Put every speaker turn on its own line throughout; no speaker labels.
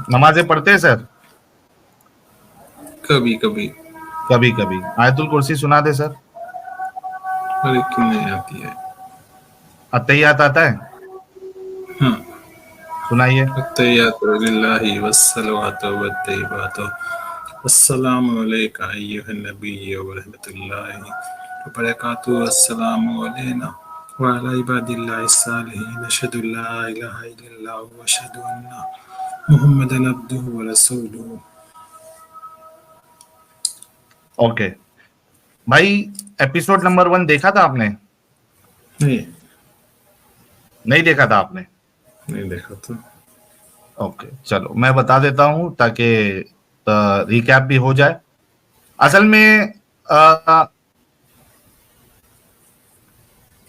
नमाजें पढ़ते हैं सर?
कभी कभी।
कभी कभी। आयतुल कुर्सी सुना दे सर।
अरे क्यों नहीं आती है?
अत्तहियात आता है?
हाँ।
सुनाइए।
अत्तहियातु लिल्लाहि वस्सलावातु वत्तय्यिबातु अस्सलामु अलैका अय्युहन नबिय्यु व रहमतुल्लाहि व बरकातुहू अस्सलामु अलैना व अला इबादिल्लाहिस सालिहीन अशहदु अल्ला इलाहा इल्लल्लाहु व अशहदु अन्ना मुहम्मदन अब्दुहु व रसूलुहु।
ओके भाई, एपिसोड नंबर 1 देखा था आपने?
नहीं,
नहीं देखा था आपने?
नहीं देखा तो।
ओके चलो मैं बता देता हूं ताकि रिकैप भी हो जाए। असल में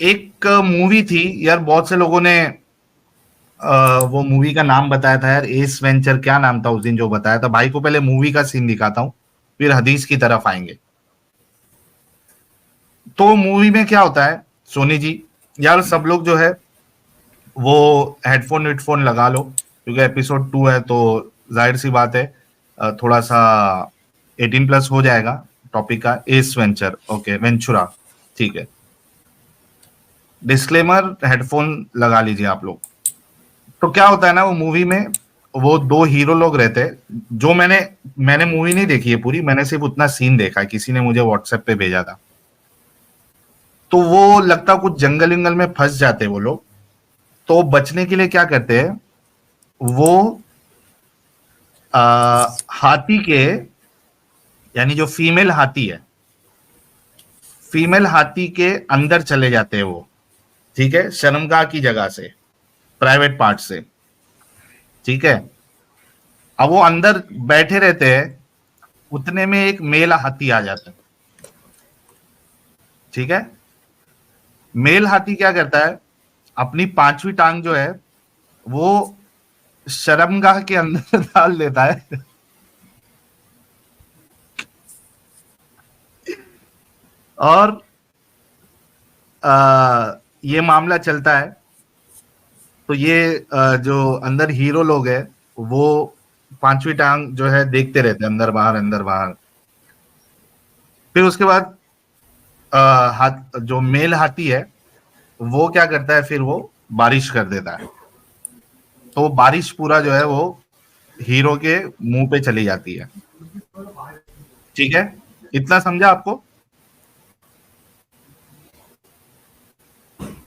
एक मूवी थी यार, बहुत से लोगों ने वो मूवी का नाम बताया था यार, एस वेंचर क्या नाम था उस दिन जो बताया था भाई को। पहले मूवी का सीन दिखाता हूं, फिर हदीस की तरफ आएंगे। तो मूवी में क्या होता है सोनी जी, यार सब लोग जो है वो हेडफोन लगा लो, क्योंकि एपिसोड 2 है तो जाहिर सी बात है थोड़ा सा 18+ हो जाएगा। टॉपिक का एस वेंचर, ओके वेंचुरा, ठीक है। डिस्क्लेमर, हेडफोन लगा लीजिए आप लोग। तो क्या होता है ना वो मूवी में, वो दो हीरो लोग रहते हैं। जो मैंने मूवी नहीं देखी है पूरी, मैंने सिर्फ उतना सीन देखा है, किसी ने मुझे व्हाट्सएप पे भेजा था। तो वो लगता कुछ जंगल विंगल में फंस जाते हैं वो लोग। तो बचने के लिए क्या करते हैं वो, हाथी के, यानी जो फीमेल हाथी है, फीमेल हाथी के अंदर चले जाते हैं वो, ठीक है, शर्मगाह की जगह से, प्राइवेट पार्ट से, ठीक है। अब वो अंदर बैठे रहते हैं, उतने में एक मेल हाथी आ जाता है, ठीक है। मेल हाथी क्या करता है, अपनी पांचवी टांग जो है वो शर्मगाह के अंदर डाल देता है और ये मामला चलता है। तो ये जो अंदर हीरो लोग है वो पांचवी टांग जो है देखते रहते हैं, अंदर बाहर अंदर बाहर। फिर उसके बाद हाथ जो मेल हाथी है वो क्या करता है, फिर वो बारिश कर देता है। तो बारिश पूरा जो है वो हीरो के मुंह पे चली जाती है, ठीक है। इतना समझा आपको?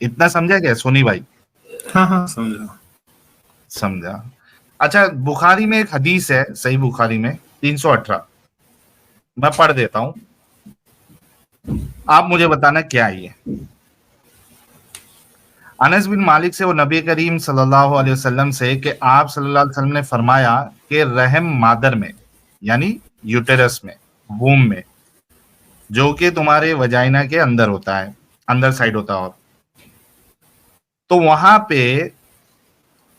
इतना समझा क्या सोनी भाई?
हाँ हाँ, समझा।
समझा। अच्छा, बुखारी में एक हदीस है, सही बुखारी में 318, मैं पढ़ देता हूं, आप मुझे बताना क्या है ये। अनस बिन मालिक से, वो नबी करीम सल्लल्लाहु अलैहि वसल्लम से कि आप सल्लल्लाहु अलैहि वसल्लम ने फरमाया कि रहम मादर में, यानी यूटेरस में, वूम में, जो कि तुम्हारे वजाइना के अंदर होता है, अंदर साइड होता है, और तो वहां पे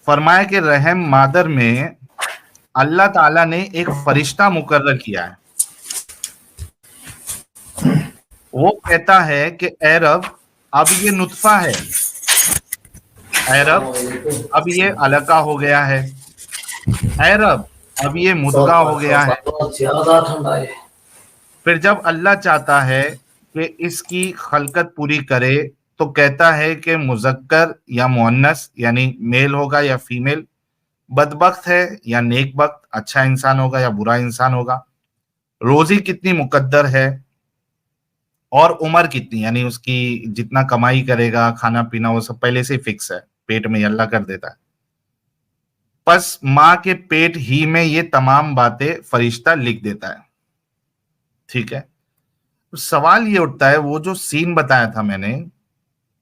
फरमाया कि रहम मादर में अल्लाह ताला ने एक फरिश्ता मुकर्रर किया है। वो कहता है कि ए रब, अब ये नुतफा है, ए रब अब ये अलका हो गया है, ए रब अब ये मुदगा हो गया है।
बहुत ज्यादा ठंडा है।
फिर जब अल्लाह चाहता है कि इसकी खलकत पूरी करे तो कहता है कि मुजक्कर या मुअन्नस, यानी मेल होगा या फीमेल, बदबख्त है या नेकबख्त, अच्छा इंसान होगा या बुरा इंसान होगा, रोजी कितनी मुकद्दर है, और उम्र कितनी, यानी उसकी जितना कमाई करेगा, खाना पीना वो सब पहले से फिक्स है, पेट में अल्लाह कर देता है। बस माँ के पेट ही में ये तमाम बातें फरिश्ता लिख देता है, ठीक है। तो सवाल ये उठता है, वो जो सीन बताया था मैंने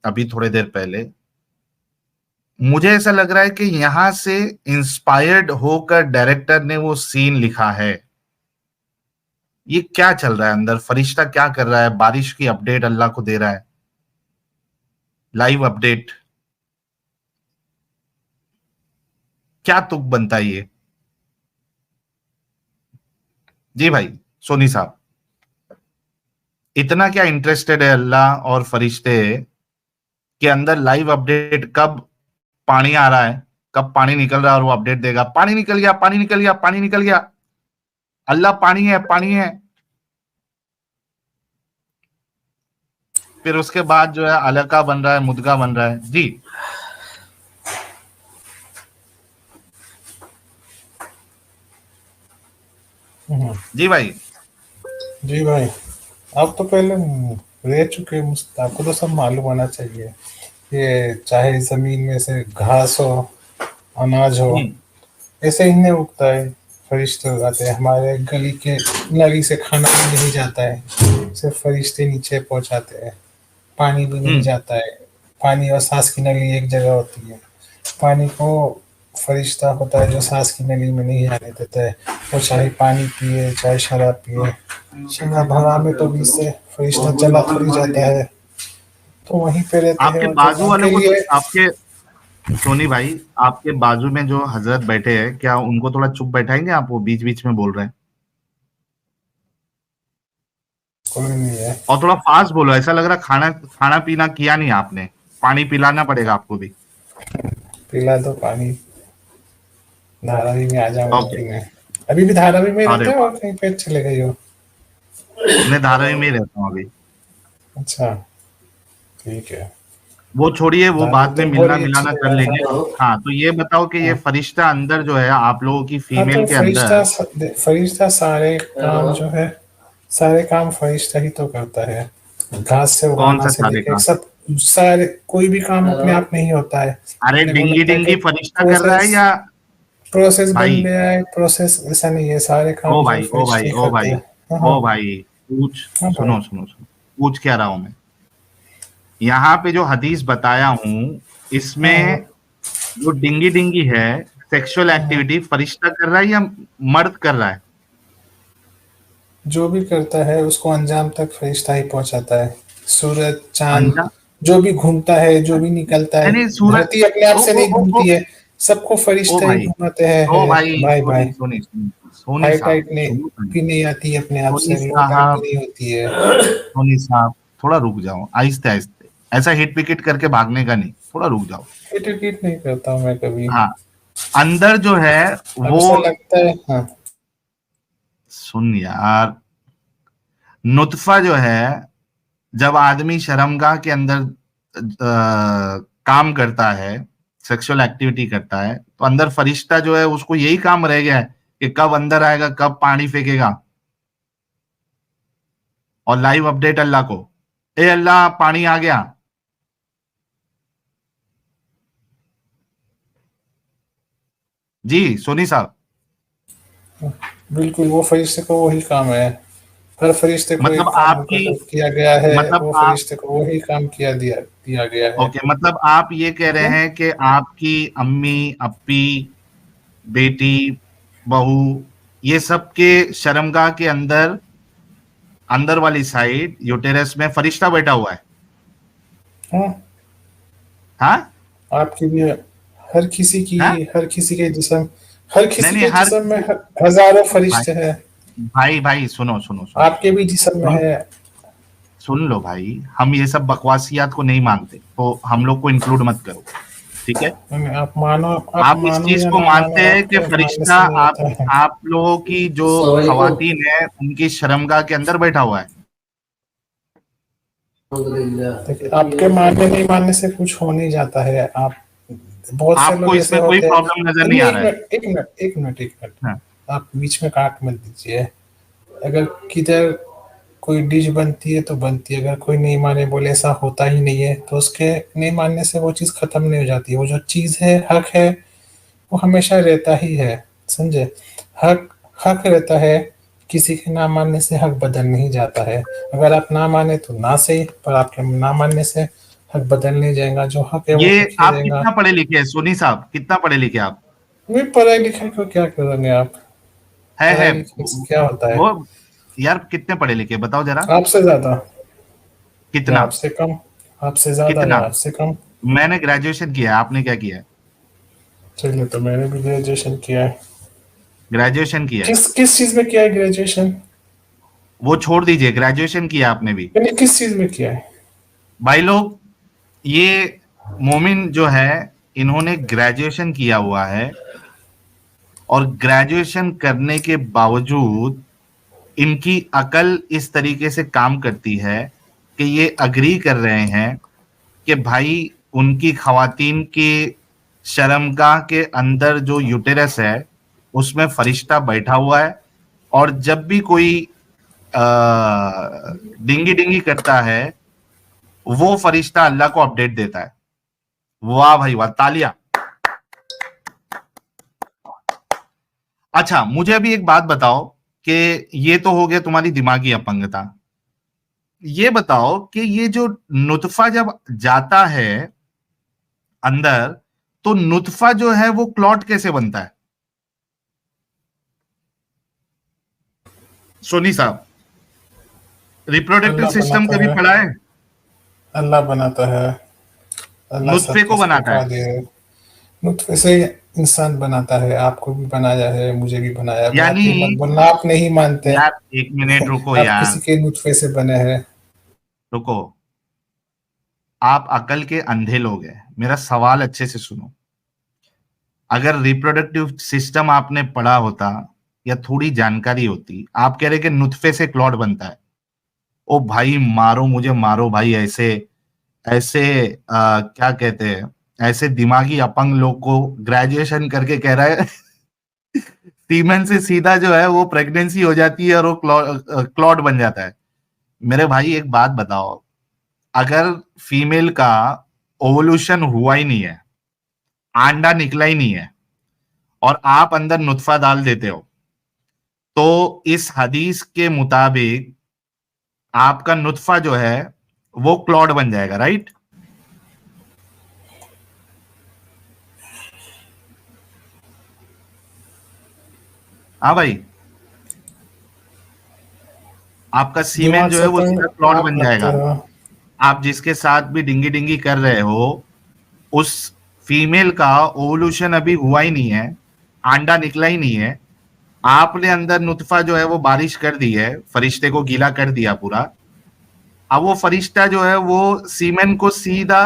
अभी थोड़ी देर पहले, मुझे ऐसा लग रहा है कि यहां से इंस्पायर्ड होकर डायरेक्टर ने वो सीन लिखा है। ये क्या चल रहा है अंदर, फरिश्ता क्या कर रहा है, बारिश की अपडेट अल्लाह को दे रहा है, लाइव अपडेट, क्या तुक बनता है ये? जी भाई सोनी साहब, इतना क्या इंटरेस्टेड है अल्लाह और फरिश्ते के अंदर लाइव अपडेट, कब पानी आ रहा है, कब पानी निकल रहा है और वो अपडेट देगा, पानी निकल गया, पानी निकल गया, पानी निकल गया, अल्लाह पानी है, पानी है। फिर उसके बाद जो है अलका बन रहा है, मुदगा बन रहा है। जी जी भाई।
जी भाई, आप तो पहले रह चुके हैं, आपको तो सब मालूम होना चाहिए। ये चाहे जमीन में से घास हो, अनाज हो, ऐसे ही नहीं उगता है। फरिश्ते उगाते हैं। हमारे गली के नली से खाना भी नहीं जाता है, सिर्फ फरिश्ते नीचे पहुंचाते हैं। पानी भी नहीं जाता है। पानी और सांस की नली एक जगह होती है। पानी को फरिश्ता होता है जो सांस की नली में नहीं आने देता है। वो चाहे पानी पिए चाहे शराब पिए, शराब हराम में तो बीच से फरिश्ता चला थोड़ी जाता है, तो वहीं पे रहते हैं।
आपके
और
बाजू
जो
वालों
उनके
को,
लिए
आपके सोनी भाई, आपके बाजू में जो हजरत बैठे हैं, क्या उनको थोड़ा चुप बैठाएंगे आप? वो बीच बीच में बोल रहे हैं
कोई नहीं है।
और थोड़ा फास्ट बोलो। ऐसा लग रहा खाना खाना पीना किया नहीं आपने, पानी पिलाना पड़ेगा आपको भी।
पिला दो पानी, धारावी में आ जाऊंगा
ओके।
पीने। अभी भी धारावी में
अरे
रहते हो
वाह,
और कहीं पे चले गए हो?
मैं धारावी में ही रहता हूँ अभी।
अच्छा, ठीक है।
वो छोड़िए, वो
धारावी
बाद में
तो
मिलना
बड़ी अच्छी
मिलाना कर
जगह
लेंगे।
है।
हाँ, तो ये बताओ कि ये
हाँ,
फरिश्ता अंदर जो है आप लोगों की
हाँ, तो
फीमेल के
फरिश्ता
अंदर,
फरिश्ता सारे काम जो है, सारे काम फरिश्ता ही तो करता है। घास से
कौन
उगाना
सा
से
सारे
लेके
काम?
सब, सारे कोई भी काम अपने आप नहीं होता है।
अरे
अपने को
डिंगी
लगता है कि
डिंगी फरिश्ता कर रहा है
प्रोसेस
या?
प्रोसेस बन
भाई,
गया है, प्रोसेस ऐसा नहीं है। सारे
ओ
काम जो है
भाई, ओ
फरिश्ते
भाई,
ही
ओ
करते
भाई,
हैं। हाँ,
ओ
हाँ।
भाई, पूछ।
हाँ भाई।
सुनो सुनो सुनो, पूछ क्या रहा हूं मैं। यहाँ पे जो हदीस बताया हूँ,
हाँ,
इसमें
हाँ,
जो डिंगी डिंगी है, सेक्सुअल
हाँ।
एक्टिविटी फरिश्ता कर रहा है या मर्द कर रहा है?
जो भी करता है उसको अंजाम तक फरिश्ता ही पहुंचाता है। सूरज, चांद,
अंजा
जो भी घूमता है, जो भी निकलता है,
नहीं नहीं, सूरज।
धरती अपने आप
ओ
से
ओ
नहीं
ओ ओ
घूमती है। सबको
ओ
फरिश्ते ही
भाई,
घुमाते हैं।
ओ भाई,
भाई भाई,
सोनी सोनी सोनी, सोनी
हाई
साहब,
टाइट नहीं
सुनो सुनो।
भी नहीं आती है अपने आप
सोनी
से, लो टाइट भी
साहब,
नहीं होती है।
सोनी साहब, थोड़ा रुक जाओ, आहिस्ते आहिस्ते। ऐसा हिट विकेट करके भागने का नहीं, थोड़ा रुक जाओ।
फिट विकेट नहीं करता हूँ मैं कभी।
हाँ, अंदर जो है वो,
अक्सर लगता है। हाँ,
सुन यार, नुतफा जो है, जब आदमी शर्मगाह के अंदर काम करता है, सेक्सुअल एक्टिविटी करता है, तो अंदर फरिश्ता जो है उसको यही काम रह गया है कि कब अंदर आएगा, कब पानी फेंकेगा, और लाइव अपडेट अल्लाह को, ए अल्लाह पानी आ गया। जी सोनी साहब।
बिल्कुल, वो फरिश्ते को वही काम है। हर फरिश्ते को
मतलब
एक काम
आपकी,
मुकर्रर किया गया है।
मतलब
वो
आप,
फरिश्ते को वही काम किया दिया दिया गया है।
ओके, मतलब आप ये कह रहे
हाँ,
हैं कि आपकी अम्मी, अप्पी, बेटी, बहू, ये सब के शर्मगाह के अंदर, अंदर वाली साइड यूटेरस में फरिश्ता बैठा हुआ है।
हाँ,
हाँ
आपकी भी है। हर किसी की,
हाँ।
हर किसी के जिस्म, हर
नहीं
किसी
नहीं,
के
हर
जिस्म में
किसी,
हजारों
भाई
फरिश्ते हैं।
भाई भाई, सुनो सुनो सुनो,
आपके भी जिस्म में
सुन
है।
सुन लो भाई, हम ये सब बकवासियात को नहीं मानते, तो हम लोग को इंक्लूड मत करो, ठीक है?
आप
आप इस
मानो
चीज
या
को
ना
मानते
मानो,
हैं कि
आपके मानने
फरिश्ता
से नहीं
आप
होता है।
आप लोगों की जो खवातीन है उनकी शर्मगाह के अंदर बैठा हुआ है।
देखिए, आपके मानने नहीं मानने से कुछ हो नहीं जाता है। आप, बहुत से
आपको
लोग ऐसे
इसमें कोई
होते हैं।
प्रॉब्लम नजर नहीं
नहीं,
आ
एक
रहा है?
मिनट, एक मिनट, एक मिनट, एक मिनट।
हाँ।
आप बीच में काट मत दीजिए। अगर किधर कोई डिश बनती है तो बनती है। अगर कोई नहीं माने बोले ऐसा होता ही नहीं है, तो उसके नहीं मानने से वो चीज़ खत्म नहीं हो जाती है। वो जो चीज़ है, हक है, वो हमेशा रहता ही है। समझे? हक, हक रहता है। किसी के ना मानने से हक बदल नहीं जाता है। अगर आप ना माने तो ना सही, पर आपके ना मानने से हक बदल नहीं जाएगा। जो हक है वो
ये
हक ही
आप
रहेगा।
कितना पढ़े लिखे हैं सोनी साहब, कितना पढ़े लिखे आप?
नहीं, पढ़ाई लिखाई को क्या करोगे आप?
है
पढ़ाई लिखाई से क्या होता है?
वो, यार कितने पढ़े लिखे बताओ जरा।
आपसे ज्यादा या
कितना?
आपसे कम? आपसे ज्यादा
कितना?
या आपसे कम?
मैंने ग्रेजुएशन किया है, आपने क्या किया है?
चलिए, तो मैंने भी ग्रेजुएशन किया है।
ग्रेजुएशन किया है?
किस किस चीज में किया है ग्रेजुएशन?
वो छोड़ दीजिए, ग्रेजुएशन किया आपने भी।
मैंने किस चीज में किया है?
भाई लोग, ये मोमिन जो है, इन्होंने ग्रेजुएशन किया हुआ है और ग्रेजुएशन करने के बावजूद इनकी अकल इस तरीके से काम करती है कि ये अग्री कर रहे हैं कि भाई उनकी खवातीन की शर्मगाह के अंदर जो यूटेरस है उसमें फरिश्ता बैठा हुआ है, और जब भी कोई डिंगी डिंगी करता है वो फरिश्ता अल्लाह को अपडेट देता है। वाह भाई वाह, तालियां। अच्छा, मुझे अभी एक बात बताओ कि ये तो हो गया तुम्हारी दिमागी अपंगता। ये बताओ कि ये जो नुतफा जब जाता है अंदर, तो नुतफा जो है वो क्लॉट कैसे बनता है? सोनी साहब, रिप्रोडक्टिव
अल्लाह
सिस्टम
बनाता
कभी
है।
पढ़ा है?
अल्लाह बनाता है। अल्लाह
नुतफे
सबको
को बनाता
सिखा
है,
दे। नुतफे से इंसान बनाता है। आपको भी बनाया है, मुझे भी बनाया है। बात
यानी
ये मत बोलना आप नहीं मानते।
यार एक मिनट रुको
आप
यार,
किसी के नुतफे से बने हैं।
रुको। आप अकल के अंधे लोग हैं, मेरा सवाल अच्छे से सुनो। अगर रिप्रोडक्टिव सिस्टम आपने पढ़ा होता या थोड़ी जानकारी होती, आप कह रहे कि नुतफे से क्लॉट बनता है। ओ भाई मारो मुझे, मारो भाई। ऐसे ऐसे क्या कहते हैं, ऐसे दिमागी अपंग लोग को ग्रेजुएशन करके कह रहा है सीमेन से सीधा जो है वो प्रेगनेंसी हो जाती है और वो क्लॉट बन जाता है। मेरे भाई एक बात बताओ, अगर फीमेल का ओवल्यूशन हुआ ही नहीं है, अंडा निकला ही नहीं है, और आप अंदर नुतफा डाल देते हो, तो इस हदीस के मुताबिक आपका नुतफा जो है वो क्लॉट बन जाएगा, राइट? हाँ भाई, आपका सीमेन
दिमाग
जो है
से
वो
तंग
सीधा क्लॉट
आप
बन
लगते
जाएगा।
हो।
आप जिसके साथ भी डिंगी डिंगी कर रहे हो, उस फीमेल का ओवल्यूशन अभी हुआ ही नहीं है, अंडा निकला ही नहीं है। आपने अंदर नुतफा जो है वो बारिश कर दी है, फरिश्ते को गीला कर दिया पूरा। अब वो फरिश्ता जो है वो सीमेन को सीधा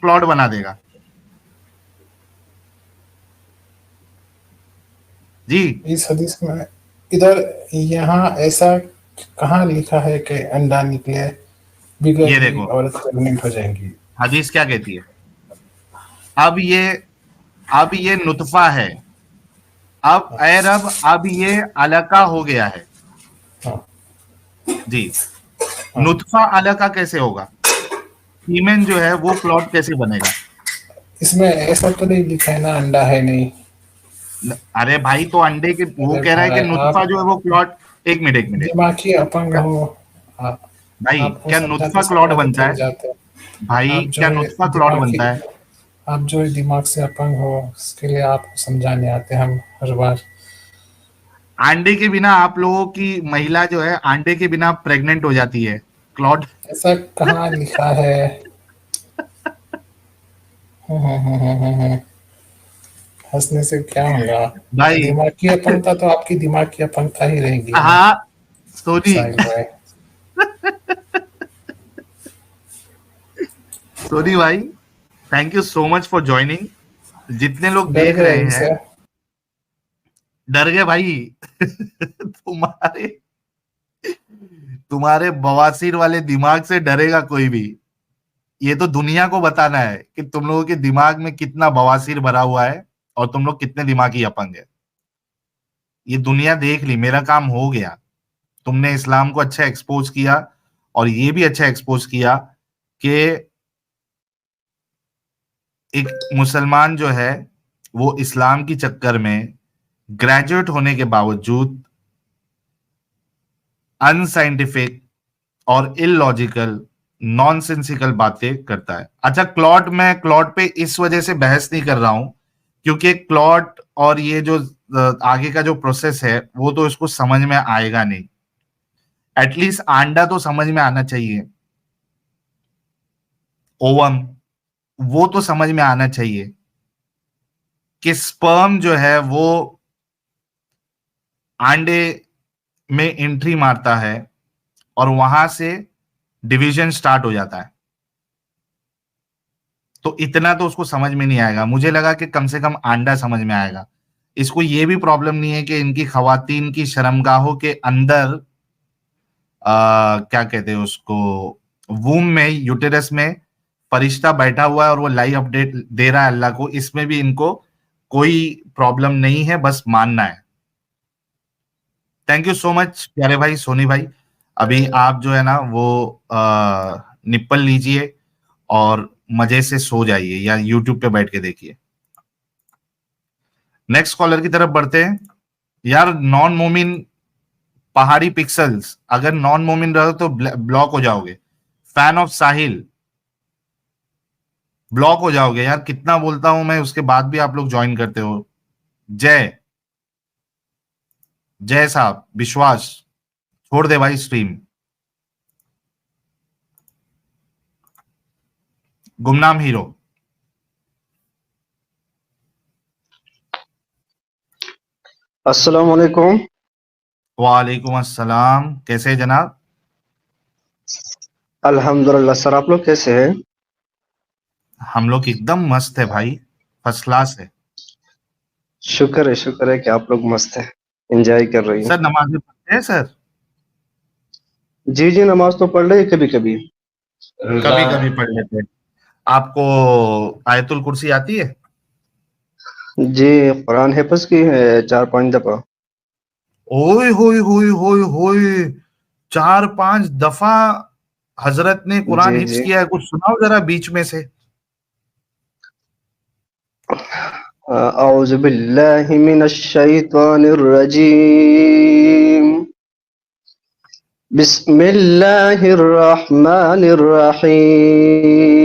क्लॉट बना देगा। जी,
इस हदीस में इधर यहाँ ऐसा कहाँ लिखा है कि अंडा निकले बिगड़
ये
ही
देखो
औरत प्रेग्नेंट हो जाएंगी।
हदीस क्या कहती है। अब ये अब ये नुतफा है, अब ए रब, अब ये अलका हो गया है।
हाँ
जी,
हाँ।
नुतफा अलका कैसे होगा? सीमेन जो है वो क्लॉट कैसे बनेगा?
इसमें ऐसा तो नहीं लिखा है ना अंडा है नहीं।
अरे भाई, तो अंडे के वो
अरे
कह रहा है कि
भाई
नुतफा
आप
जो है वो क्लॉट। एक मिनट एक मिनट।
दिमागी अपंग हो। आप,
भाई,
आपको
क्या नुतफा
समझाते
क्लॉट
समझाते
बनता
थक
है?
जाते हैं।
भाई,
आप जो
क्या
है
नुतफा क्लॉट
दिमागी
बनता है?
आप जो है दिमाग से अपंग हो उसके लिए आपको समझाने आते हैं हम हर बार।
अंडे के बिना आप लोगों की महिला जो है अंडे के बिना प्रेग्नेंट हो जाती है, क्लॉट।
ऐसा कहाँ लिखा है? हंसने से क्या होगा?
भाई
दिमाग की अपंगता तो आपकी दिमाग की अपंगता ही रहेगी ना
हाँ, सोनी,
साहिल भाई।
सोनी भाई, thank you so much for joining. जितने लोग
डर
देख
गए
रहे हैं,
इनसे।
डर गए भाई तुम्हारे तुम्हारे बवासीर वाले दिमाग से डरेगा कोई भी? ये तो दुनिया को बताना है कि तुम लोगों के दिमाग में कितना बवासीर भरा हुआ है और तुम लोग कितने दिमागी अपंग है। ये दुनिया देख ली, मेरा काम हो गया। तुमने इस्लाम को अच्छा एक्सपोज किया और ये भी अच्छा एक्सपोज किया कि एक मुसलमान जो है वो इस्लाम की चक्कर में ग्रेजुएट होने के बावजूद अनसाइंटिफिक और इलॉजिकल नॉनसेंसिकल बातें करता है। अच्छा, क्लॉट, मैं क्लॉट पे इस वजह से बहस नहीं कर रहा हूं क्योंकि क्लॉट और ये जो आगे का जो प्रोसेस है वो तो इसको समझ में आएगा नहीं। एटलीस्ट अंडा तो समझ में आना चाहिए, ओवम वो तो समझ में आना चाहिए कि स्पर्म जो है वो अंडे में एंट्री मारता है और वहां से डिवीजन स्टार्ट हो जाता है। तो इतना तो उसको समझ में नहीं आएगा। मुझे लगा कि कम से कम आंडा समझ में आएगा। इसको ये भी प्रॉब्लम नहीं है कि इनकी खवातीन की शर्मगाहों के अंदर क्या कहते हैं उसको, वूम में, यूटेरस में फरिश्ता बैठा हुआ है और वो लाइव अपडेट दे रहा है अल्लाह को। इसमें भी इनको कोई प्रॉब्लम नहीं है, बस मानना है। थैंक यू सो मच प्यारे भाई सोनी भाई। अभी आप जो है ना वो निप्पल लीजिए और मजे से सो जाइए या यूट्यूब पे बैठ के देखिए। नेक्स्ट कॉलर की तरफ बढ़ते हैं। यार नॉन मोमिन पहाड़ी पिक्सल्स, अगर नॉन मोमिन रहो तो ब्लॉक हो जाओगे। फैन ऑफ साहिल, ब्लॉक हो जाओगे यार। कितना बोलता हूं मैं, उसके बाद भी आप लोग ज्वाइन करते हो। जय जय साहब, विश्वास छोड़ दे भाई स्ट्रीम। गुमनाम हीरो,
अस्सलाम वालेकुम।
वालेकुम अस्सलाम। कैसे है जनाब?
अल्हम्दुलिल्लाह सर, आप लोग कैसे हैं?
हम लोग एकदम मस्त है भाई, फर्स्ट क्लास है।
शुक्र है कि आप लोग मस्त हैं, एंजॉय कर रही हैं।
सर नमाज़ें पढ़ते हैं सर?
जी जी, नमाज तो पढ़ रही कभी कभी।
कभी कभी पढ़ लेते हैं। आपको आयतुल कुर्सी आती है?
जी, कुरान हिफ्ज की है 4-5 दफा।
ओए होए होए होए होए, 4-5 दफा हजरत ने कुरान
जी
हिफ्ज
जी।
किया है। कुछ सुनाओ जरा बीच में से।
औज़ु बिल्लाहि मिनश शैतानिर रजीम। बिस्मिल्लाहिर रहमानिर रहीम।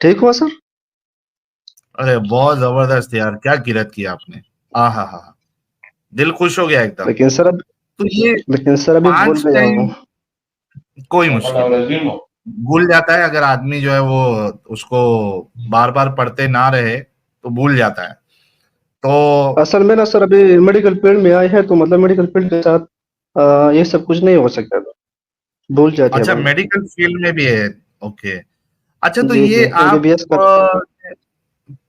ठीक हुआ सर?
अरे बहुत जबरदस्त यार, क्या किरत किया आपने। आहा हा, दिल खुश हो गया एकदम।
लेकिन सर अब
तो ये
लेकिन सर अभी भूल
5
गया
टाइम
हूँ।
कोई मुश्किल नहीं, भूल जाता है अगर आदमी जो है वो उसको बार बार पढ़ते ना रहे तो भूल जाता है। तो
असल में ना सर, अभी मेडिकल फील्ड में आए हैं तो मतलब मेडिकल फील्ड के साथ ये सब कुछ नहीं हो सकता था, भूल जाते हैं
अच्छा,
बंदा।
मेडिकल फील्ड में भी है। ओके। अच्छा, तो
जी जी,
ये आप
एमबीबीएस कर।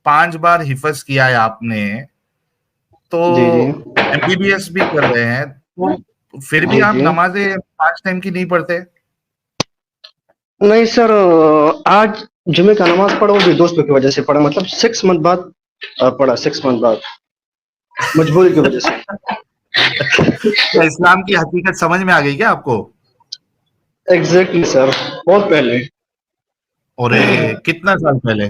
5 बार हिफज किया है आपने, तो
जी जी।
एमबीबीएस भी कर रहे हैं, तो फिर भी
जी
आप
जी।
नमाजें 5 टाइम की नहीं पढ़ते?
नहीं सर, आज जुमे का नमाज पढ़ा, वो भी दोस्तों की वजह से पढ़ा, मतलब 6 मंथ बाद पढ़ा, 6 मंथ बाद, मजबूरी की वजह से।
क्या इस्लाम की हकीकत समझ में आ गई क्या आपको?
एग्जैक्टली सर, बहुत पहले।
और कितना साल पहले?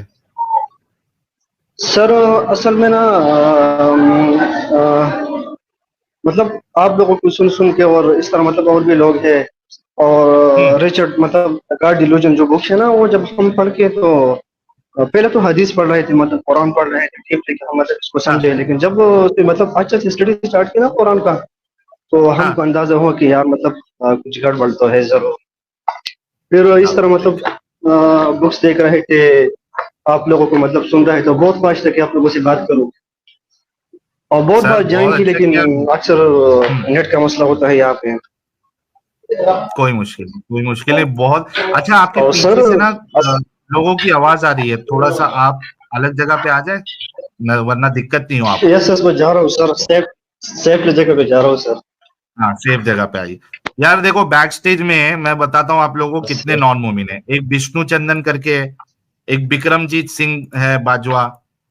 सर असल में ना मतलब आप लोगों को सुन सुन के, और इस तरह मतलब और भी लोग हैं,
हम्म,
और रिचर्ड मतलब गॉड डिल्यूजन जो बुक है ना, वो जब हम पढ़ के तो पहले तो हदीस पढ़ रहे थे, मतलब कुरान पढ़ रहे थे, ठीक ठीक हम मतलब इसको
हाँ
समझे, लेकिन जब उसने मतलब अच्छे से स्टडी स्टार्ट की ना कुरान का, तो हमको
हाँ,
अंदाजा हुआ कि यार मतलब कुछ गड़बड़ तो है जरूर। फिर इस तरह मतलब बुक्स देख रहे थे, आप लोगों को मतलब सुन रहे, तो बहुत ख्वाहिश था कि आप लोगों से बात करूं, और बहुत
सर
बार ज्वाइन
बहुत
की,
अच्छा
लेकिन
किया।
अक्सर
हम्म,
नेट का मसला होता है यहाँ पे।
कोई मुश्किल नहीं, कोई मुश्किल नहीं। बहुत अच्छा, आपके
और सर
पीछे से ना
अस,
लोगों की आवाज आ रही है, थोड़ा सा आप अलग जगह पे आ जाए वरना दिक्कत नहीं हो आपको।
यस यस, मैं जा रहा हूँ सर, सेफ जगह पे जा रहा हूँ सर।
हाँ, सेफ जगह पे आइए। यार देखो, बैक स्टेज में मैं बताता हूँ आप लोगों को कितने नॉन मोमिन है। एक विष्णु चंदन करके है, एक विक्रमजीत सिंह है बाजवा।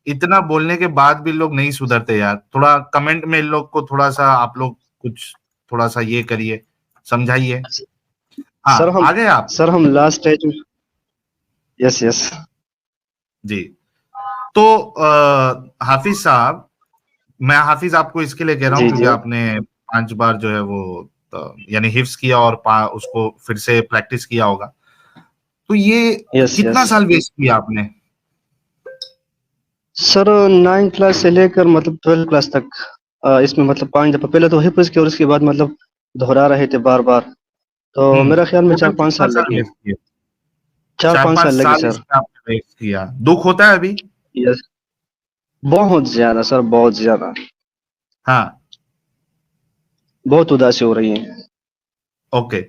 इतना बोलने के बाद भी लोग नहीं सुधरते यार। थोड़ा कमेंट में इन लोग को थोड़ा सा आप लोग कुछ थोड़ा सा ये करिए, समझाइए।
सर
हाँ,
हम
आ गए आप?
सर हम लास्ट स्टेज में। Yes yes.
जी। तो हाफिज साहब, मैं हाफिज आपको इसके लिए कह रहा हूँ
जी
क्योंकि
जी।
आपने 5 बार जो है वो यानी हिफ्स किया और उसको फिर से प्रैक्टिस किया होगा। तो ये
यस
कितना
यस
साल वेस्ट किया आपने?
सर 9 क्लास से लेकर मतलब 12 क्लास तक इसमें मतलब 5 दफा पहले तो हिफ्ज किया और उसके बाद मतलब दोहरा रहे थे बार बार, तो मेरा ख्याल में
टोटल
4-5
कितना
साल
साल
लगे।
वेस्ट किया?
4-5
4-5
साल लगे
साल
सर।
इसमें आपने वेस्ट किया। दुख होता है अभी?
यस, बहुत ज्यादा सर, बहुत ज्यादा,
हाँ,
बहुत उदासी हो रही है।
ओके।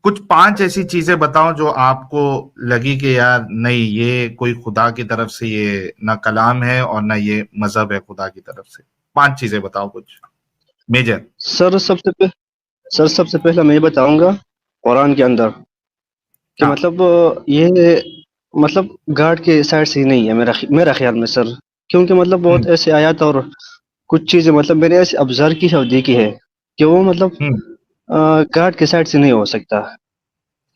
कुछ 5 ऐसी चीजें बताओ जो आपको लगी कि यार नहीं, ये कोई खुदा की तरफ से ये ना कलाम है और ना ये मजहब है खुदा की तरफ से। 5 चीजें बताओ कुछ मेजर।
सर सर सबसे पहले मैं ये बताऊंगा कुरान के अंदर कि
हाँ।
मतलब ये मतलब गार्ड के साइड से ही नहीं है मेरा ख्याल में सर, क्योंकि मतलब बहुत
हम्म।
ऐसे आयत और कुछ चीजें मतलब मैंने ऐसे ऑब्जर्व की है और देखी है कि वो मतलब
हम्म।
गार्ड के साइड से नहीं हो सकता।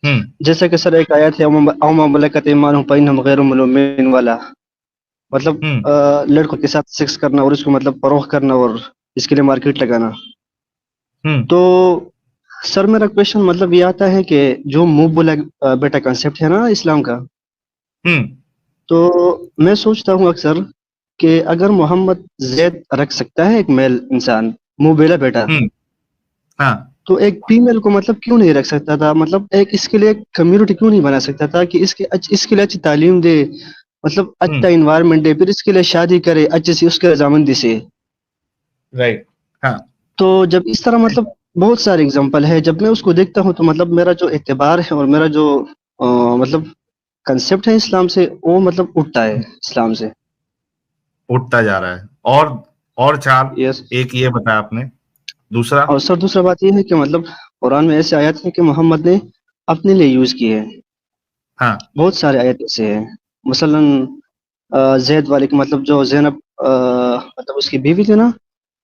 हम्म।
जैसे कि सर एक आयत है औमा मलकत ईमानुहुम फइन्नहुम गैरु मलूमीन वाला, मतलब
हम्म।
लड़कों के साथ सेक्स करना और उसको मतलब फरोख्त करना और इसके लिए मार्केट लगाना।
हम्म।
तो सर मेरा क्वेश्चन मतलब ये आता है कि जो मुंह बोला बेटा कंसेप्ट है ना इस्लाम का,
हम्म।
तो मैं सोचता हूँ अक्सर कि अगर मोहम्मद जैद रख सकता है एक मेल इंसान मुंह बेला बेटा,
हम्म। हाँ।
तो एक फीमेल को मतलब क्यों नहीं रख सकता था, मतलब एक इसके लिए कम्युनिटी क्यों नहीं बना सकता था कि इसके लिए अच्छी तालीम दे, मतलब
हम्म।
अच्छा इन्वायरमेंट दे, फिर इसके लिए शादी करे अच्छे से उसके रजामंदी से।
राइट। हाँ।
तो जब इस तरह मतलब बहुत सारे एग्जांपल है, जब मैं उसको देखता हूँ तो मतलब मेरा जो एतबार है और मेरा जो मतलब कंसेप्ट है इस्लाम से वो मतलब उठता है इस्लाम से।
उठता जा रहा है। और 4।
यस।
एक ये बताया आपने, दूसरा?
और सर दूसरा बात ये है कि मतलब कुरान में ऐसे आयत है कि मोहम्मद ने अपने लिए यूज की है,
हाँ।
बहुत सारे आयत ऐसे हैं। मसलन जैद वाले की मतलब जो जैनब मतलब उसकी बीवी थी ना,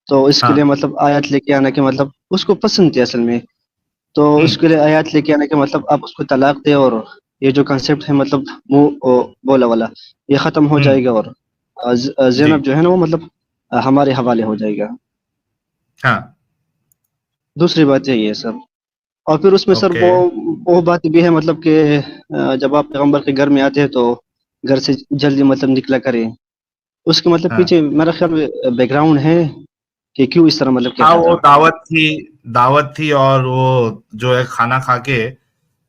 तो इसके लिए
हाँ।
मतलब आयत लेके आना कि मतलब उसको पसंद थी असल में, तो
हम्म।
उसके लिए आयत लेके आना कि मतलब आप उसको तलाक दे और ये जो कंसेप्ट है मतलब बोला वाला ये खत्म हो
हम्म।
जाएगा और
जी।
जैनब जो है ना वो मतलब हमारे हवाले हो जाएगा।
हाँ।
दूसरी बात यही है सर। और फिर उसमें सर
ओके।
वो बात भी है मतलब कि जब आप पैगंबर के घर में आते हैं तो घर से जल्दी मतलब निकला करें, उसके मतलब
हाँ।
पीछे मेरा ख्याल में बैकग्राउंड है कि क्यों इस तरह मतलब
हाँ,
कहता
वो
था।
दावत थी और वो जो है खाना खा के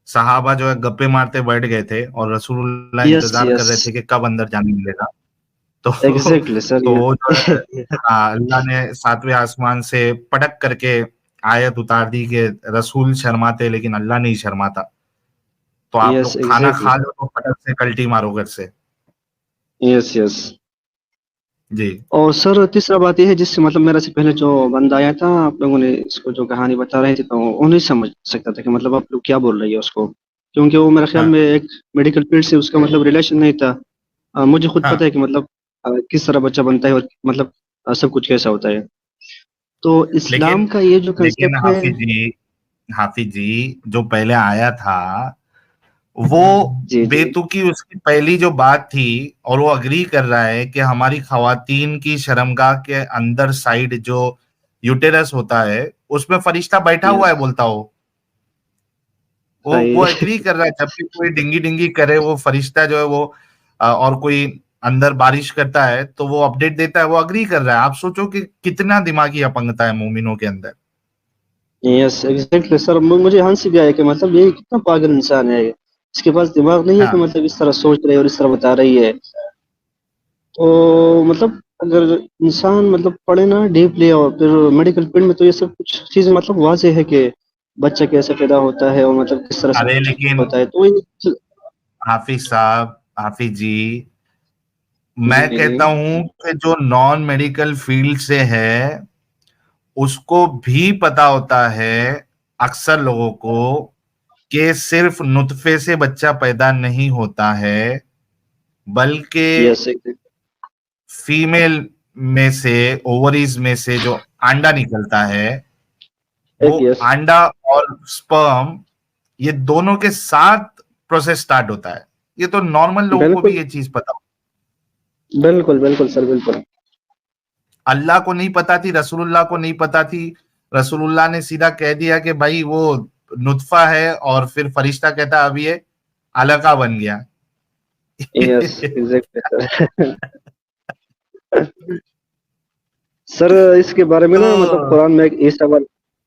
सहाबा जो है गप्पे मारते बैठ गए थे और रसूलुल्लाह
यस
इंतजार कर
यस,
रहे थे कि कब अंदर जाने मिलेगा। तो
एग्जैक्टली सर
तो
ये।
वो जो है, हाँ, अल्लाह ने 7वें आसमान से पटक करके आयत उतार दी कि रसूल शर्माते लेकिन अल्लाह नहीं शर्माता। तो आप
यस
लोग खाना
एग्जैक्टली।
खा लो तो फटक से कल्टी मारो घर से।
Yes yes.
जी।
और सर तीसरा बात यह है जिससे मतलब मेरा से पहले जो बंदा आया था, आप लोगों ने इसको जो कहानी बता रहे थे तो वो नहीं समझ सकता था कि मतलब आप लोग क्या बोल रही है उसको, क्योंकि वो मेरे ख्याल
हाँ।
में एक मेडिकल फील्ड से उसका मतलब रिलेशन नहीं था। मुझे खुद पता है
हाँ।
कि मतलब किस तरह बच्चा बनता है और मतलब सब कुछ कैसा होता है। तो
लेकिन
इस्लाम का ये जो
लेकिन
कंसेप्ट है।
हाफिज जी जो पहले आया था वो
जी जी।
बेतुकी उसकी पहली जो बात थी, और वो अग्री कर रहा है कि हमारी खवातीन की शर्मगाह के अंदर साइड जो यूटेरस होता है उसमें फरिश्ता बैठा हुआ
यस।
है, बोलता हो। वो
सही।
एग्री कर रहा है, जब भी कोई डिंगी डिंगी करे वो फरिश्ता जो है वो और कोई अंदर बारिश करता है तो वो अपडेट देता है, वो अग्री कर रहा है। आप सोचो कि कितना दिमागी अपंगता है मोमिनों के अंदर।
यस एग्जैक्टली सर, मुझे हंसी भी आया कि मतलब ये कितना पागल इंसान है, इसके पास दिमाग नहीं है कि
हाँ।
मतलब इस तरह सोच रही है और इस तरह बता रही है। तो मतलब अगर इंसान मतलब पढ़े ना डीपली और फिर मेडिकल फील्ड में, तो ये सब कुछ चीजें मतलब वाजह है कि बच्चा कैसे पैदा होता है और मतलब किस तरह से
अरे
बच्चा
लेकिन
होता है, तो ये।
हाफिज जी,
जी
मैं
जी।
कहता हूं कि जो नॉन मेडिकल फील्ड से है उसको भी पता होता है, अक्सर लोगों को, कि सिर्फ नुतफे से बच्चा पैदा नहीं होता है, बल्कि
यस
फीमेल में से, ओवरीज में से जो अंडा निकलता है, वो
यस।
अंडा और स्पर्म, ये दोनों के साथ प्रोसेस स्टार्ट होता है। ये तो नॉर्मल लोगों को भी
बिल्कुल
ये चीज पता।
बिल्कुल बिल्कुल सर बिल्कुल।
अल्लाह को नहीं पता थी, रसूलुल्लाह को नहीं पता थी। रसूलुल्लाह ने सीधा कह दिया कि भाई वो नुतफा है, और फिर फरिश्ता कहता अभी है। अलका बन गया।
Yes exactly sir. सर इसके बारे में ना मतलब
तो
कुरान में एक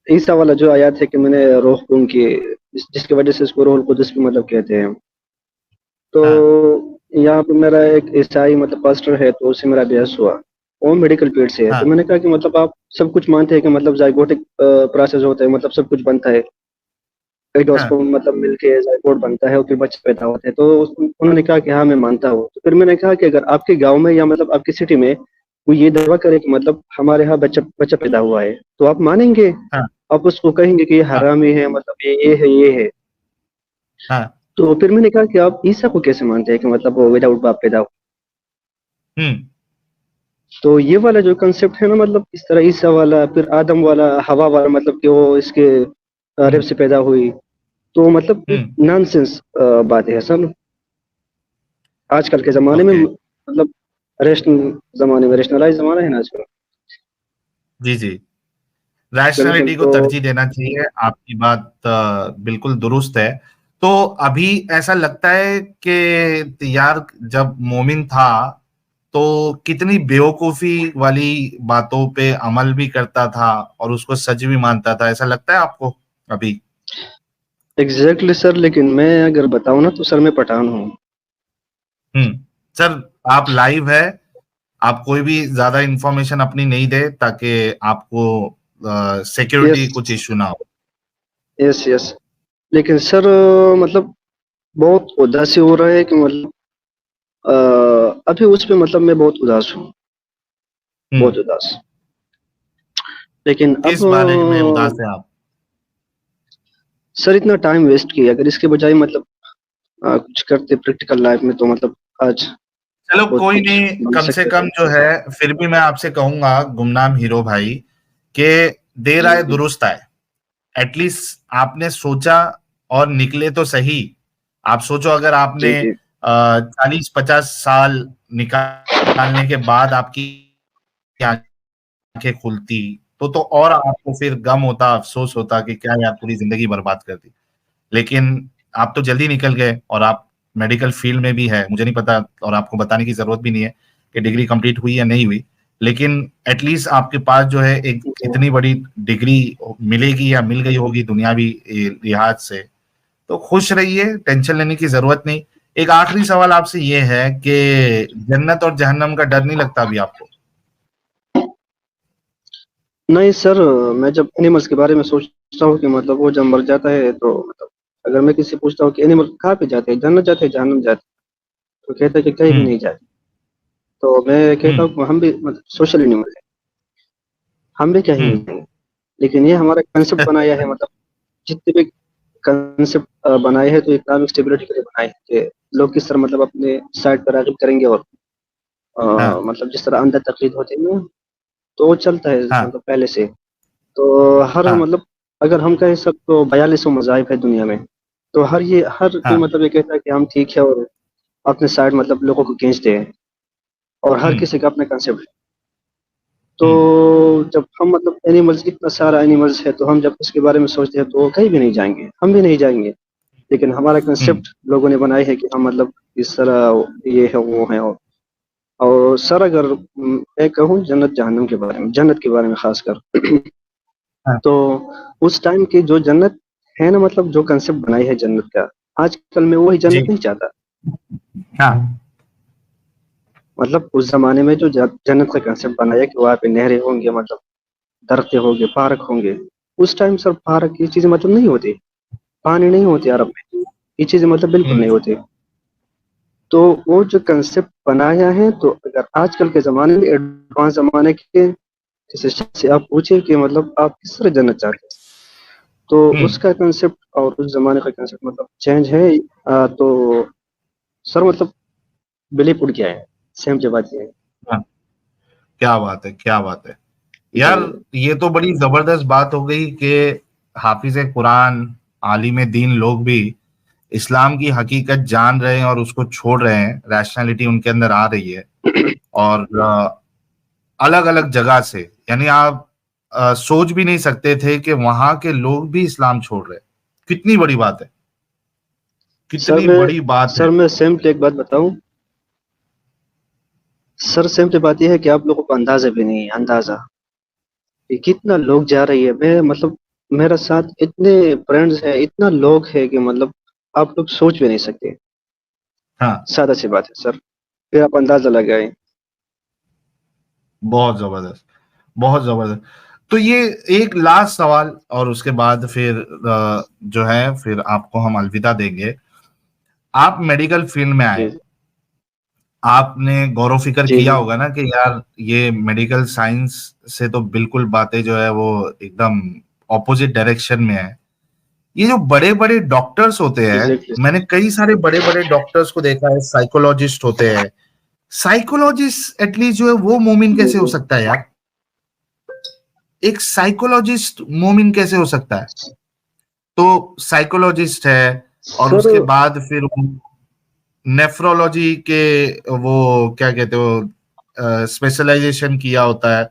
ईसा वाला जो आयत है कि मैंने रूह उनकी जिसकी वजह से इसको रूहुल कुदस भी मतलब कहते हैं। तो
हाँ
यहाँ पे मेरा एक ईसाई मतलब पास्टर है, तो उससे मेरा बहस हुआ। वो मेडिकल फील्ड से है, तो
हाँ
मैंने कहा कि मतलब आप सब कुछ मानते हैं कि मतलब जाइगोटिक प्रोसेस होता है, मतलब सब कुछ बनता है, एडोस
हाँ
को मतलब मिलके जाइगोट बनता है और फिर बच्चे पैदा होते हैं। तो उन्होंने कहा कि हाँ मैं मानता हूँ। तो फिर मैंने कहा कि अगर आपके गांव में या मतलब आपकी सिटी में कोई ये दावा करे कि मतलब हमारे यहाँ बच्चा बच्चा पैदा हुआ है, तो आप मानेंगे?
हाँ
आप उसको कहेंगे कि ये
हाँ
हरामी है, मतलब ये है ये है।
हाँ।
तो फिर मैंने कहा कि आप ईसा को कैसे मानते हैं कि मतलब वो विदाउट बाप पैदा हुआ?
हम्म।
तो ये वाला जो कंसेप्ट है ना, मतलब इस तरह ईसा वाला, फिर आदम वाला, हवा वाला, मतलब कि वो इसके रेप
हम्म।
से पैदा हुई, तो मतलब एक
हम्म।
नॉनसेंस बात है सब। आजकल के जमाने में
ओके।
मतलब रेशनलाइज जमाना है ना आजकल।
जी जी।
बिल्कुल।
रैशनैलिटी को
तो
तरजीह देना चाहिए, आपकी बात बिल्कुल दुरुस्त है। तो अभी ऐसा लगता है कि यार जब मोमिन था तो कितनी बेवकूफी वाली बातों पे अमल भी करता था और उसको सच भी मानता था, ऐसा लगता है आपको अभी?
एग्जैक्टली सर, लेकिन मैं अगर बताऊं ना तो सर मैं पठान हूँ।
हम्म। सर, आप लाइव है, आप कोई भी ज्यादा इंफॉर्मेशन अपनी नहीं दे ताकि आपको
यस
सिक्योरिटी कुछ इश्यू ना हो।
Yes yes. लेकिन सर मतलब बहुत उदासी हो रहा है कि मतलब अभी उस पे मतलब मैं बहुत उदास हूँ,
हम्म।
बहुत उदास। लेकिन अब
किस बारे में उदास है आप?
सर इतना टाइम वेस्ट किया, अगर इसके बजाय मतलब कुछ करते प्रैक्टिकल लाइफ में, तो मतलब आज
चलो
बहुत
कोई
कुछ
नहीं,
बन
कम से
सकते
कम
थे।
जो है फिर भी मैं आपसे कहूंगा गुमनाम हीरो भाई के देर
जी
आए
जी
दुरुस्त आए। एटलीस्ट आपने सोचा और निकले तो सही। आप सोचो, अगर
जी
आपने
जी
40-50 साल निकालने के बाद आपकी आंखें खुलती तो और आपको फिर गम होता, अफसोस होता कि क्या यार पूरी जिंदगी बर्बाद कर दी। लेकिन आप तो जल्दी निकल गए और आप मेडिकल फील्ड में भी है, मुझे नहीं पता और आपको बताने की जरूरत भी नहीं है कि डिग्री कंप्लीट हुई या नहीं हुई। लेकिन एटलीस्ट आपके पास जो है एक
जी।
इतनी बड़ी डिग्री मिलेगी या मिल गई होगी दुनियावी लिहाज से, तो खुश रहिए, टेंशन लेने की जरूरत नहीं। एक आखिरी सवाल आपसे ये है कि जन्नत और जहन्नम का डर नहीं लगता अभी आपको?
नहीं सर, मैं जब एनिमल्स के बारे में सोचता हूँ कि मतलब वो जब मर जाता है, तो मतलब अगर मैं किसी से पूछता हूँ कि एनिमल कहाँ पे जाते हैं, जन्नत जाते हैं जहन्नम जाते हैं, तो कहता है कि कहीं भी
हम्म।
नहीं जाते। तो मैं कहता हूँ
हम्म।
कि हम भी मतलब सोशल एनिमल है, हम भी कहीं नहीं
हम्म।
जाएंगे। लेकिन ये हमारा कंसेप्ट बनाया है, मतलब जितने भी कंसेप्ट बनाए हैं तो इकोनॉमिक स्टेबिलिटी के लिए बनाए हैं कि लोग किस तरह मतलब अपने साइड पर रागब करेंगे, और
हाँ
मतलब जिस तरह अंदर तकलीद होती है ना, तो वो चलता है
हाँ
मतलब पहले से। तो हर
हाँ
मतलब अगर हम कहें सब तो 42 मज़ाहिब है दुनिया में, तो हर कोई
हाँ।
मतलब ये कहता है कि हम ठीक है, और अपने साइड मतलब लोगों को खींचते हैं, और हर
हम्म।
किसी का अपना कंसेप्ट है। तो
हम्म।
जब हम मतलब एनिमल्स, इतना सारा एनिमल्स है, तो हम जब इसके बारे में सोचते हैं तो वो कहीं भी नहीं जाएंगे, हम भी नहीं जाएंगे। लेकिन हमारा
हम्म।
कंसेप्ट लोगों ने बनाए है कि हम मतलब इस तरह ये है वो है। और सर अगर मैं कहूँ जन्नत जहन्नम के बारे में, जन्नत के बारे में खासकर,
हाँ
तो उस टाइम की जो जन्नत है ना, मतलब जो कंसेप्ट बनाई है जन्नत का, आजकल मैं वही
जी।
जन्नत नहीं चाहता।
हाँ।
मतलब उस जमाने में जो जन्नत का कंसेप्ट बनाया कि वहाँ पे नहरें होंगे, मतलब दरख्त होंगे, पार्क होंगे, उस टाइम सर पार्क ये चीजें मतलब नहीं होती, पानी नहीं होती अरब में, ये चीजें मतलब बिल्कुल
हम्म।
नहीं होती। तो वो जो कंसेप्ट बनाया है, तो अगर आजकल के जमाने में एडवांस जमाने के जैसे शख्स से आप पूछे कि मतलब आप किस तरह जन्नत चाहते हैं, तो
हम्म।
उसका कंसेप्ट और उस जमाने का कंसेप्ट मतलब चेंज है। तो सर मतलब बिलीव उड़ गया है, सेम जवाब ये है।
हाँ, क्या बात है, क्या बात है
जी
यार। ये तो बड़ी जबरदस्त बात हो गई कि हाफिज कुरान, आलिम दीन लोग भी इस्लाम की हकीकत जान रहे हैं और उसको छोड़ रहे हैं, रैशनैलिटी उनके अंदर आ रही है। और अलग अलग जगह से, यानी आप सोच भी नहीं सकते थे कि वहां के लोग भी इस्लाम छोड़ रहे हैं। कितनी बड़ी बात है, कितनी बड़ी बात है।
सर मैं सिंपल एक बात बताऊं सर, सिंपल बात यह है कि आप लोगों को अंदाजा भी नहीं है, अंदाजा कि कितना लोग जा रही है। मैं मतलब मेरा साथ इतने फ्रेंड्स हैं, इतना लोग है कि मतलब आप लोग सोच भी नहीं सकते।
हाँ,
सादा सी बात है सर, फिर आप अंदाजा लगाएं।
बहुत जबरदस्त, बहुत जबरदस्त। तो ये एक लास्ट सवाल और उसके बाद फिर जो है फिर आपको हम अलविदा देंगे। आप मेडिकल फील्ड में आए,
जी
आपने गौर फिक्र
जी
किया
जी
होगा ना कि यार ये मेडिकल साइंस से तो बिल्कुल बातें जो है वो एकदम ऑपोजिट डायरेक्शन में है। ये जो बड़े बड़े डॉक्टर्स होते हैं,
एग्जैक्टली
मैंने कई सारे बड़े बड़े डॉक्टर्स को देखा है, साइकोलॉजिस्ट होते हैं। साइकोलॉजिस्ट एटलीस्ट जो है वो मोमिन
जी
कैसे हो
जी
सकता है यार? एक साइकोलॉजिस्ट मोमिन कैसे हो सकता है? तो साइकोलॉजिस्ट है और
सर।
उसके बाद फिर नेफ्रोलॉजी के वो क्या कहते हो स्पेशलाइजेशन किया होता है।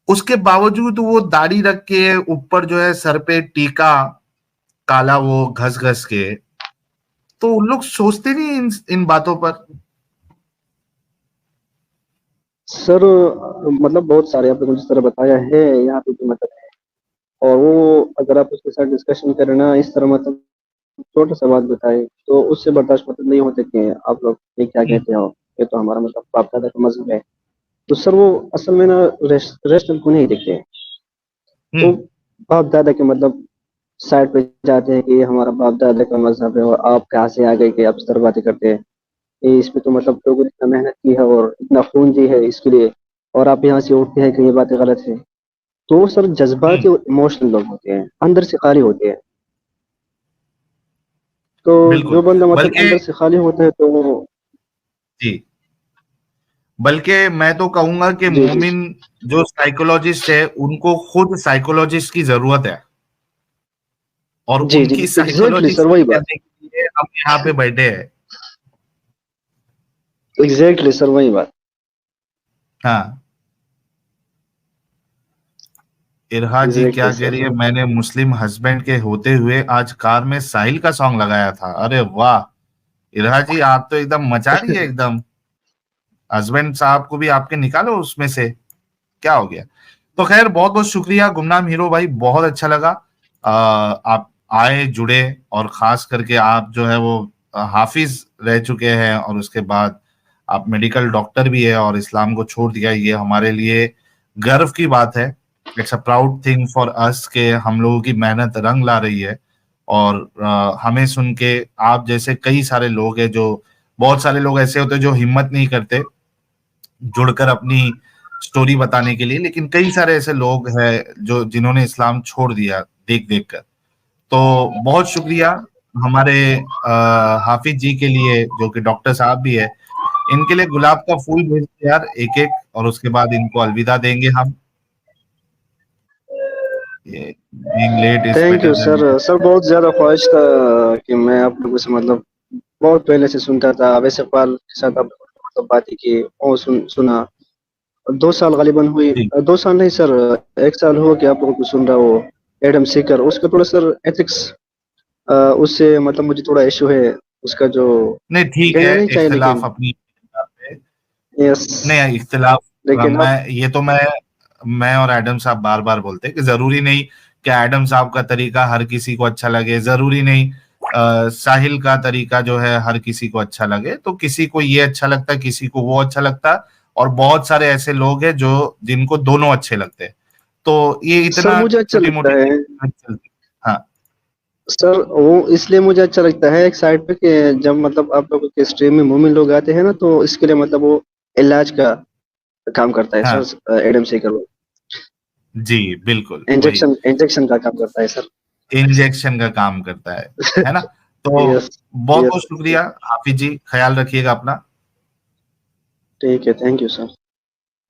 उसके बावजूद वो दाढ़ी रख के ऊपर जो है सर पे टीका काला वो घस घस के, तो उन लोग सोचते नहीं इन बातों पर।
सर मतलब बहुत सारे आपने जिस तरह बताया है यहाँ पे जो मतलब है, और वो अगर आप उसके साथ डिस्कशन करें ना इस तरह मतलब छोटा सा बात बताए तो उससे बर्दाश्त मतलब नहीं होते कि आप लोग ये क्या
हम्म,
कहते हो, ये तो हमारा मतलब बाप दादा का मजहब है। तो सर वो असल में ना रेस्टोरेंट को नहीं देखते हैं। तो
हम्म,
बाप दादा के मतलब साइड पे जाते हैं कि ये हमारा बाप दादा का मजहब है और आप कहाँ से आ गए कि आप इस तरह बातें करते हैं। ये इसमें तो मतलब लोगों ने इतना मेहनत की है और इतना खून दी है इसके लिए, और आप यहाँ से उठते हैं कि ये बातें गलत है। तो वो सर जज्बाती
हम्म,
और इमोशनल लोग होते हैं, अंदर से खाली होते हैं। तो जो
बिल्कुल।
बंदा मतलब
बल्कि
अंदर से खाली होता है तो वो।
जी, बल्कि मैं तो कहूंगा कि
जी जी
मोमिन जो साइकोलॉजिस्ट है उनको खुद साइकोलॉजिस्ट की जरूरत है, और
जी जी
उनकी
एग्जैक्टली
साइकोलॉजी
सर, वही
सही
बात।
करने के लिए हम यहाँ पे बैठे हैं।
एग्जैक्टली सर, वही बात।
हाँ, इरहा जी क्या
एग्जैक्टली
कह
सर।
रही है, मैंने मुस्लिम हस्बैंड के होते हुए आज कार में साहिल का सॉन्ग लगाया था। अरे वाह, इरहा जी आप तो एकदम मचा रही है एकदम। हस्बैंड साहब को भी आपके निकालो उसमें से, क्या हो गया? तो खैर बहुत बहुत शुक्रिया गुमनाम हीरो भाई, बहुत अच्छा लगा। आप आए जुड़े, और खास करके आप जो है वो हाफिज रह चुके हैं और उसके बाद आप मेडिकल डॉक्टर भी है और इस्लाम को छोड़ दिया, ये हमारे लिए गर्व की बात है। It's a proud thing for us के हम लोगों की मेहनत रंग ला रही है। और हमें सुन के आप जैसे कई सारे लोग हैं, जो बहुत सारे लोग ऐसे होते हैं जो हिम्मत नहीं करते जुड़कर अपनी स्टोरी बताने के लिए, लेकिन कई सारे ऐसे लोग हैं जो जिन्होंने इस्लाम छोड़ दिया देख देख कर। तो बहुत शुक्रिया हमारे हाफिज जी के लिए, जो कि डॉक्टर साहब भी है। इनके लिए गुलाब का फूल भेज दो यार एक एक, और उसके बाद इनको अलविदा देंगे हम। ये being late is
thank
better
you
then.
Sir. Sir बहुत ज्यादा ख्वाहिश था कि मैं आप लोगों से मतलब बहुत पहले से सुनता था, वैसे पाल के साथ आप लोगों ने मतलब बातें की और सुना। 2 साल गालिबन हुई,
जी
2 साल नहीं सर, 1 साल हुआ कि आप लोगों को सुन रहा हो। एडम सीकर उसका थोड़ा सर एथिक्स, उससे मतलब मुझे थोड़ा इशू है उसका, जो
नहीं, ठीक है,
कहना नहीं चाहिए
इख्तिलाफ
लेकिन।
अपनी जगह पे।
यस।
नहीं, इख्तिलाफ
लेकिन अब
मैं ये तो मैं और एडम साहब बार बार बोलते हैं कि जरूरी नहीं कि एडम साहब का तरीका हर किसी को अच्छा लगे, जरूरी नहीं साहिल का तरीका जो है हर किसी को अच्छा लगे। तो किसी को ये अच्छा लगता है, किसी को वो अच्छा लगता है, और बहुत सारे ऐसे लोग हैं जो जिनको दोनों अच्छे लगते हैं। तो ये
सर
इतना
मुझे अच्छा
छोटी
लगता
मोटी
है
चीज नहीं चलती। हाँ,
सर, वो इसलिए मुझे अच्छा लगता है एक साइड पे कि जब मतलब आप लोगों के स्ट्रीम में मोमिन लोग आते हैं ना तो इसके लिए मतलब वो इलाज का काम करता है
हाँ,
सर, एडम सीकर वो
जी बिल्कुल वही,
इंजेक्शन इंजेक्शन का काम करता है सर।
इंजेक्शन का काम करता है ना? तो
यस।
बहुत
यस
बहुत शुक्रिया हाफिज जी, ख्याल रखिएगा अपना।
ठीक है, थैंक यू सर।